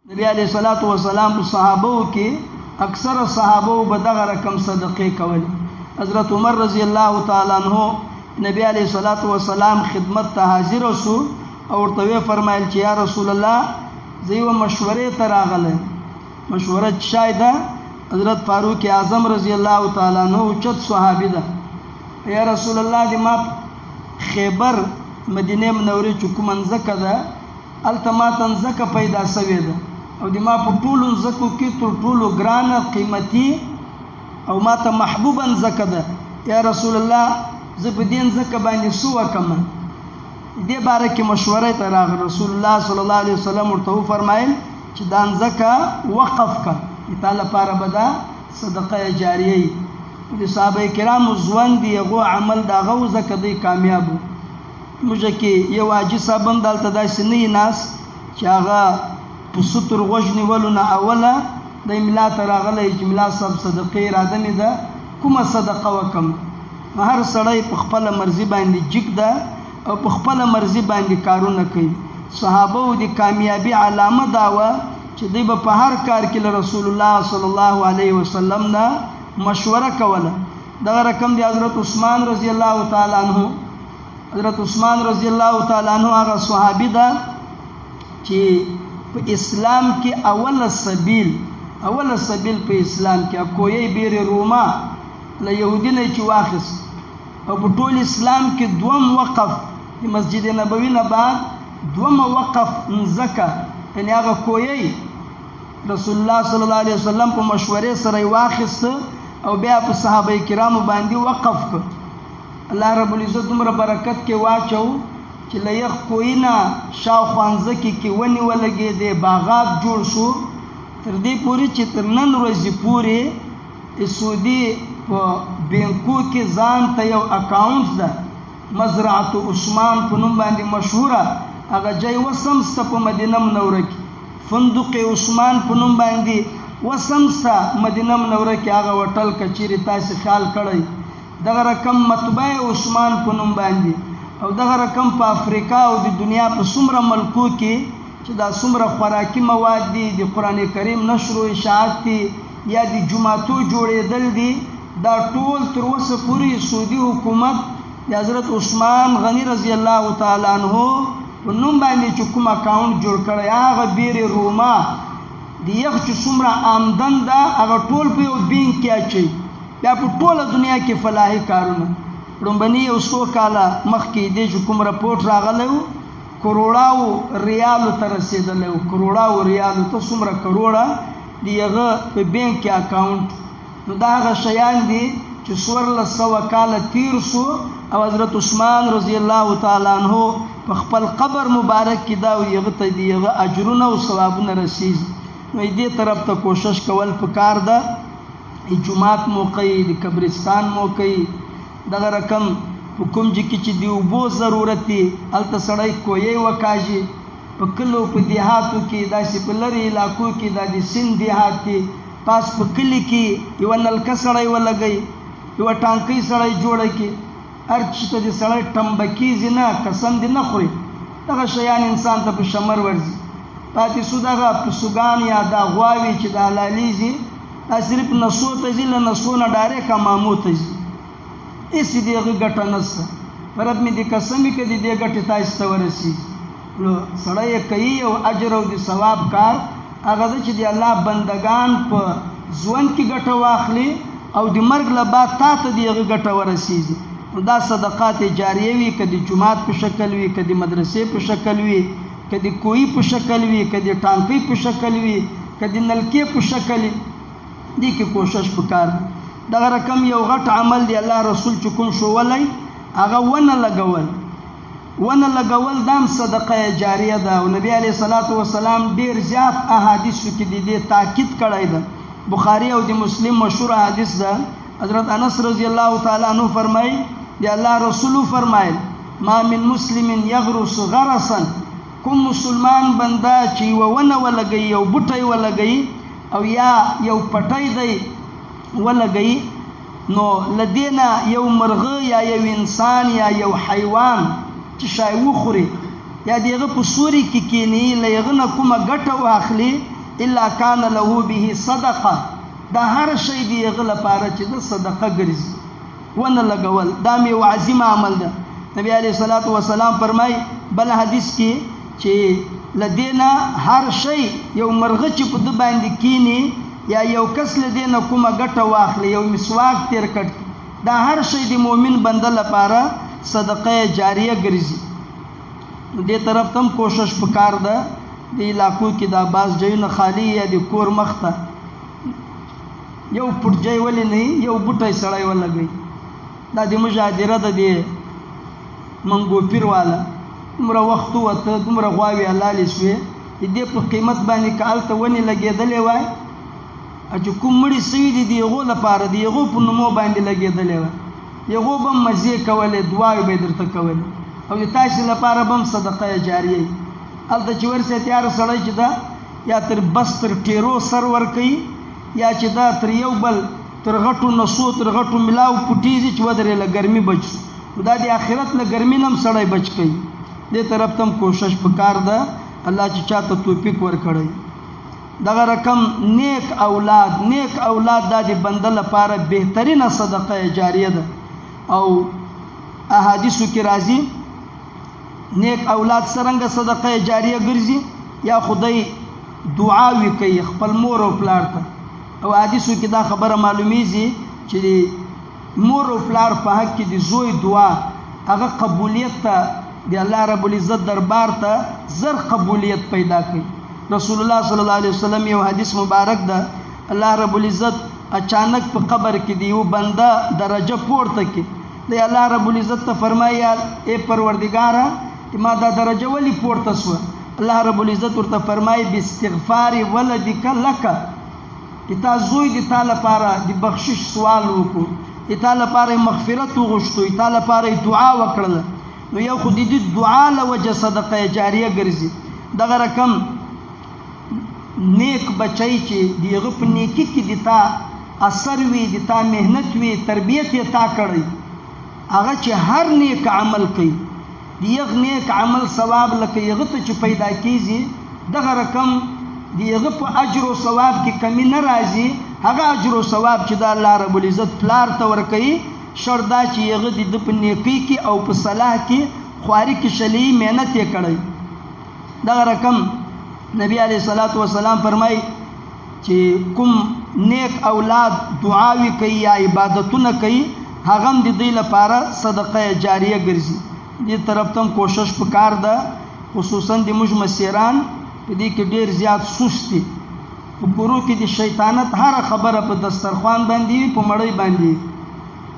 نبی علیہ الصلوۃ والسلام صحابو کې اکثر صحابو به دغه رقم صدقې کول. حضرت عمر رضی الله تعالی عنہ نبی علیہ الصلوۃ والسلام خدمت ته حاضر وسو او ورته فرمایل چې یا رسول الله زه یو مشورې ته راغلم. مشوره شاید حضرت فاروق اعظم رضی الله تعالی عنہ اوچت صحابي ده. یا رسول الله د ما خیبر مدینه منوره چې کوم ځکه ده التماتن زکه پیدا شوی ده او د ما په ټولو زکو کې تر ټولو ګرانه قیمتي او ما ته محبوبا زکه ده. یا رسول الله زه په دین زکه باندې سو وکم. دې باره کې مشوره ته راغ رسول الله صلی الله علیه وسلم ورته فرمایل چې دان زکه وقف کا تعالی لپاره بدا صدقه جاریه. د صحابه کرامو ځوان دی هغه عمل دا غو زکه دی کامیاب. موږ کې یو واجب صاحب دلته داسې نه ناس چې هغه په ستر غوښنی ولونه اوله د املا ته راغلی چې املا صاحب صدقه اراده مې ده کومه صدقه وکم. هر سړی په خپل مرزي باندې جګ ده او په خپل مرزي باندې کارونه کوي. صحابه د کامیابی علامه دا و چې دوی په هر کار کې رسول الله صلی الله علیه وسلم نه مشوره کوله. دغه رقم دی حضرت عثمان رضی الله تعالی عنہ. حضرت عثمان رضی الله تعالی عنہ هغه صحابي ده چې په اسلام کې اول سبیل په اسلام کې کوی بیر روما له يهودینه چې واخص او په ټول اسلام کې دوم وقف د مسجد نبوي نه بعد دوم وقف زکه یعنی هغه کوی رسول الله صلی الله علیه وسلم په مشورې سره واخص او بیا په صحابه کرامو باندې وقف کړ. الله رب العزت دومره برکت کې واچو چې لیخ کوینا شاوخوانځه کې ونی ولګې د باغات جوړ شو تر دې پورې چې تر نن ورځې پورې سعودي په بینکو کې ځان ته یو اکاونټ ده مزرعه عثمان په نوم باندې مشهوره. هغه ځای وسمسته په مدینه منوره کې فندق عثمان په نوم باندې وسمسته مدینه منوره کې هغه وټل کچيري تاسو خیال کړئ. دغه رقم مطبع عثمان په نوم باندې او دغه رقم په افریقا او د دنیا په څومره ملکو کې چې دا څومره خوراکي مواد دي د قران کریم نشر او اشاعت دي یا د جمعاتو جوړېدل دي دا ټول تر اوسه پورې سعودي حکومت د حضرت عثمان غنی رضی الله تعالی عنہ په نوم باندې چې کوم اکاونټ جوړ کړی هغه بیر روما د یو چې څومره آمدن ده هغه ټول په یو بینک کې اچي بیا په ټوله دنیا کې فلاحي کارونه. لومبني یو څو کاله مخکې د کوم راپورټ راغلی و کروڑاو ریالو ته رسېدلی و. کروڑاو ریالو ته څومره کروڑه د هغه په بینک کې اکاونټ. نو دا هغه شیان دي چې 1400 کاله تیر شو او حضرت عثمان رضی الله تعالی عنہ په خپل قبر مبارک کې دا یغه ته دی هغه اجرونه او ثوابونه رسیږي. نو دې طرف ته کوشش کول پکار ده. جمعات موقعی د قبرستان موقعی دغه رقم حکم چې دی وبو ضرورت دی الته سړی کوی وکاږي په کلو په دیهاتو کې داسې په لري علاقو کې د سند دیهات کې پاس په کلی کې یو نلکه سړی ولګي یو ټانکۍ سړی جوړ کی هر چې ته سړی ټمبکی زنه قسم دی نه خوري. دغه شیان انسان ته په شمر ورځي پاتې سو دغه په سوګان یا دا غواوي چې د حلالیزي دا صرف نسو ته ځي له نسو نه ډایرکټ مامو ته ځي هېڅ د هغې ګټه نشته. فرد مې د قسمې که د دې ګټې تاسو ته ورسېږي نو سړی یې کوي او اجر او د ثواب کار هغه ده چې د الله بندگان په ژوند کې ګټه واخلي او د مرګ له بعد تا ته د هغې ګټه ورسېږي. نو دا صدقات جاریه وي که د جومات په شکل وي که د مدرسې په شکل وي که د کوی په شکل وي که د ټانکۍ په شکل وي که د نلکې په شکل وي دې کې کوشش وکړ. دغه رقم یو غټ عمل دی الله رسول چې کوم شوولی هغه ونه لګول دام صدقه جاریه ده او نبی علیه الصلاۃ والسلام ډیر زیات احادیثو کې د دې تاکید کړی ده. بخاری او د مسلم مشهور حدیث ده. حضرت انس رضی الله تعالی عنہ فرمایي دی الله رسول فرمایل ما من مسلم یغرس غرسا کوم مسلمان بنده چې ونه ولګي یو بوټی ولګي او یا یو پټی دی ولګي نو لدینا یو مرغه یا یو انسان یا یو حیوان چې شای وخوري یا دیغه په سوري کې کینی لغه نه کومه ګټه واخلي الا کان له به صدقه دا هر شی دیغه لپاره چې د صدقه ګرځي ونه لګول دا می عظیم عمل ده نبی علیہ الصلوۃ والسلام فرمای بل حدیث کې چې لدینا هر شی یو مرغه چې په د باندې کینی یا یو کس لدینا کومه ګټه واخلي یو مسواک تیر کړ دا هر شی د مؤمن بنده لپاره صدقه جاریه ګرځي دې طرف تم کوشش وکړ ده د علاقو کې دا باز ځایونه خالی یا د کور مخته یو پټ ولې نه یو بوټی سړی ولګي دا د مجادره ده د منګو پیر والا دومره وخت وته دومره غواوي حلال شوې دې په قیمت باندې کالته ونی لګېدلې وای چې کوم مړي سوي دي دیغو لپاره دیغو په نومو باندې لګېدلې وای یغو به مزې کولې دعاوې به درته کولې او د تاسو لپاره بم صدقه جاریه الته چې ورسه تیار سړی چې دا یا تر بستر ټیرو سر ور کوي یا چې دا تر یو بل تر غټو نسو تر غټو ملاو پټیږي چې ودرې له ګرمي بچ دا د آخرت له ګرمي نم سړی بچ کوي دې طرف تم کوشش وکړ ده الله چې چاته توفیق ور کړی دغه رقم نیک اولاد د بنده لپاره بهترینه صدقه جاریه ده او احادیثو کې راځي نیک اولاد څنګه صدقه جاریه ګرځي یا خدای دعا وکي خپل مور او پلار ته او حدیثو کې دا خبره معلومیږي چې مور او پلار په حق کې د زوی دعا هغه قبولیت ته د الله رب العزت دربار ته زر قبولیت پیدا کوي رسول الله صلی الله علیه وسلم یو حدیث مبارک ده الله رب العزت اچانک په قبر کې دی یو بنده درجه پورته کې دی الله رب العزت ته فرمایا اے پروردگارا ما دا درجه ولی پورته سو الله رب العزت ورته فرمای باستغفار ولدک لک اتا زوی د تعالی لپاره د بخشش سوال وکړو د تعالی لپاره مغفرت وغوښتو د تعالی لپاره دعا وکړه نو یو خو د دعا له وجه صدقه جاریه ګرځي دغه رقم نیک بچی چې دیغه په نیکی کې دیتا اثر وی دیتا مهنت وی تربیت یې تا کړی هغه چې هر نیک عمل کوي دیغه نیک عمل ثواب لکه یغه ته چې پیدا کیږي دغه رقم دیغه په اجر او ثواب کې کمی نه راځي هغه اجر او ثواب چې د الله رب العزت پلار ته ور کوي شردا چې یغه د په نیکی کې او په صلاح کې خواري کې شلی مهنت یې کړی دغه رقم نبی علیہ الصلوۃ والسلام فرمای چې کوم نیک اولاد دعاوی کوي یا عبادتونه کوي هغه د دې لپاره صدقه جاریه ګرځي دې طرف ته کوشش وکړ ده خصوصا د موږ مسیران په دې کې ډیر زیات سستی په ګورو کې د شیطانت هر خبره په دسترخوان باندې په مړی باندې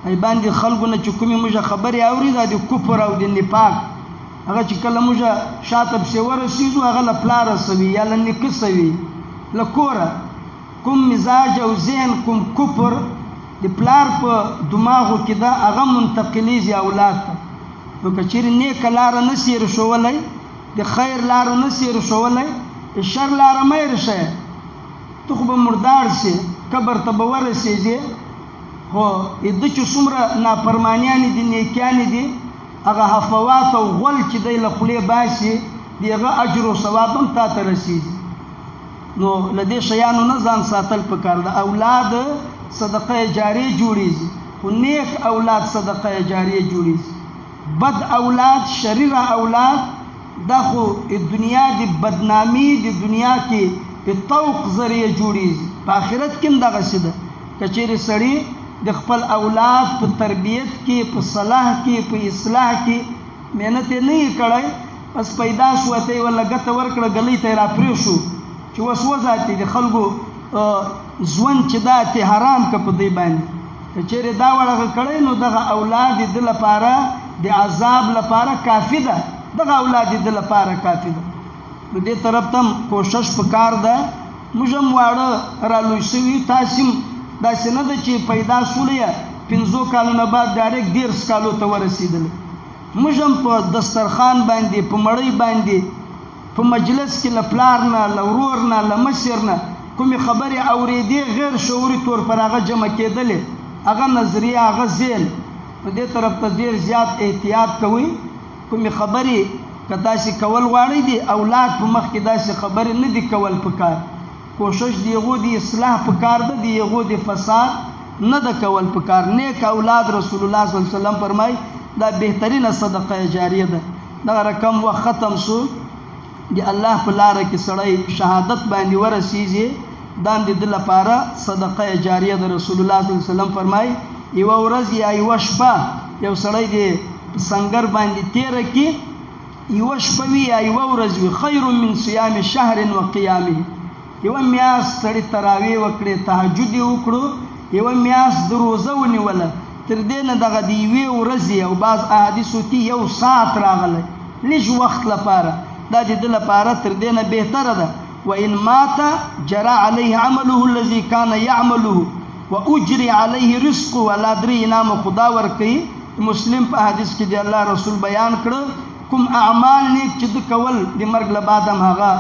ای باندې خلکو نه چې کومې موږ خبرې اوري د کفر او د نفاق هغه چې کله موږ شاته په ورسېږو هغه له پلاره سوي یا له نیکه سوي له کوره کوم مزاج او ذهن کوم کفر د پلار په دماغو کې دا هغه منتقلیږي اولاد ته نو که چیرې نیکه لاره نه سي رسولی د خیر لاره نه سي رسولی د شر لاره مه یې رسوی ته خو به مردار سي قبر ته به ورسېږې خو د چې څومره نافرمانیانې دي نیکیانې دي هغه حفوات او غول چې دی له خولې باسي د هغه اجر او ثواب هم تا ته رسېږي نو له دې شیانو نه ځان ساتل پکار ده اولاد صدقه جاریه جوړېږي خو نیک اولاد صدقه جاریه جوړېږي بد اولاد شریر اولاد دا خو دنیا د بدنامی د دنیا کې د طوق ذریعه جوړېږي په آخرت کې هم دغسې ده که چیرې سړي د خپل اولاد په تربیت کې په صلاح کې په اصلاح کې محنت یې نه یې کړی بس پیدا شو ته یې وله ګته ورکړه ګلۍ ته یې راپرې شو چې اوس وځاتې د خلکو ژوند چې دا ته حرام که په دوی باندې که چیرې دا وړغه کړی نو دغه اولاد د ده لپاره د عذاب لپاره کافي ده دغه اولاد د ده لپاره کافي ده نو دې طرف ته هم کوشش پکار ده موږ هم واړه رالوی شوي تاسې هم داسې نه ده چې پیدا شوله یې 5 کالونه بعد ډایرکټ 10 کالو ته ورسېدلی موږ هم په دسترخوان باندې په مړۍ باندې په مجلس کې له پلار نه له ورور نه له مشر نه کومې خبرې اورېدې غیر شعوري طور پر هغه جمع کېدلې هغه نظریه هغه ذهن په دې طرف ته ډېر زیات احتیاط کوئ کومې خبرې که تاسې کول غواړئ د اولاد په مخ کې داسې خبرې نه دي کول پکار. کوشش د هغو د اصلاح پکار ده، د هغو د فساد نه ده کول پکار. نیک اولاد رسول الله صلی الله علیه وسلم فرمای دا بهترینه صدقه جاریه ده. دغه رقم وخت ختم شو د الله په لاره کې سړی شهادت باندې ورسیږي، دا د ده لپاره صدقه جاریه ده. رسول الله صلی الله علیه وسلم فرمای یوه ورځ یا یوه شپه یو سړی د سنګر باندې تیره کړي، یوه شپه وي یا یوه ورځ وي، خیر من صیام شهر و قیامه. یوه میاشت سړی تراویح وکړې، تهجد یې وکړو، یوه میاشت د روزه ونیوله، تر دې نه دغه د یوې ورځې او بعض احادیثو کې یو ساعت راغلی لږ وخت لپاره، دا د ده لپاره تر دې نه بهتره ده. وان مات جرى عليه عمله الذي كان يعمله واجري عليه رزقه. الله درې انعام خدا ورکوي. مسلم په حدیث کې د الله رسول بیان کړه کوم اعمال نیک چې د کول د مرګ له بعد هم هغه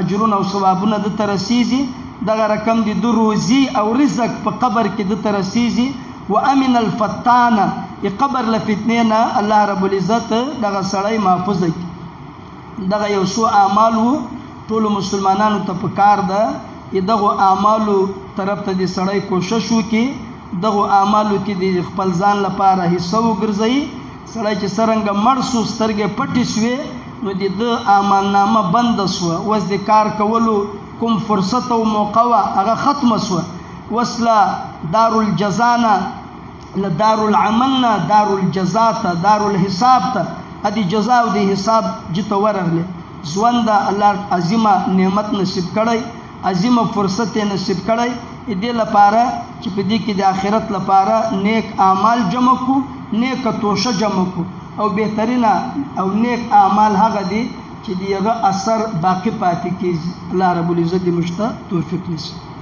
اجرونه او ثوابونه د ته رسیږي، دغه رقم د ده روزي او رزق په قبر کې د ته رسیږي. وامن الفتان، قبر له فتنې نه الله رب العزت دغه سړی محفوظ کړي. دغه یو څو اعمال وو، ټولو مسلمانانو ته پکار ده دغه اعمالو طرف ته د سړی کوشش وکړي، دغه اعمالو کې د خپل ځان لپاره حصه وګرځوي. سړی چې څرنګه مړ شو سترګې پټې شوې نو د ده اعمالنامه بنده شوه، اوس د کار کولو کوم فرصت او موقع وه هغه ختمه شوه. اوس له دارالجزا نه له دارالعمل نه دارالجزا ته دارالحساب ته د جزا او د حساب جته ورغلی. ژوند د الله عظیمه نعمت نصیب کړی، عظیمه فرصت یې نصیب کړی دې لپاره چې په دې کې د آخرت لپاره نیک اعمال جمع کو، نیک توشه جمع کو، او بهترینه او نیک اعمال هغه دي چې د هغه اثر باقی پاتې کېږي. الله رب العزت دې موږ ته توفیق نصیب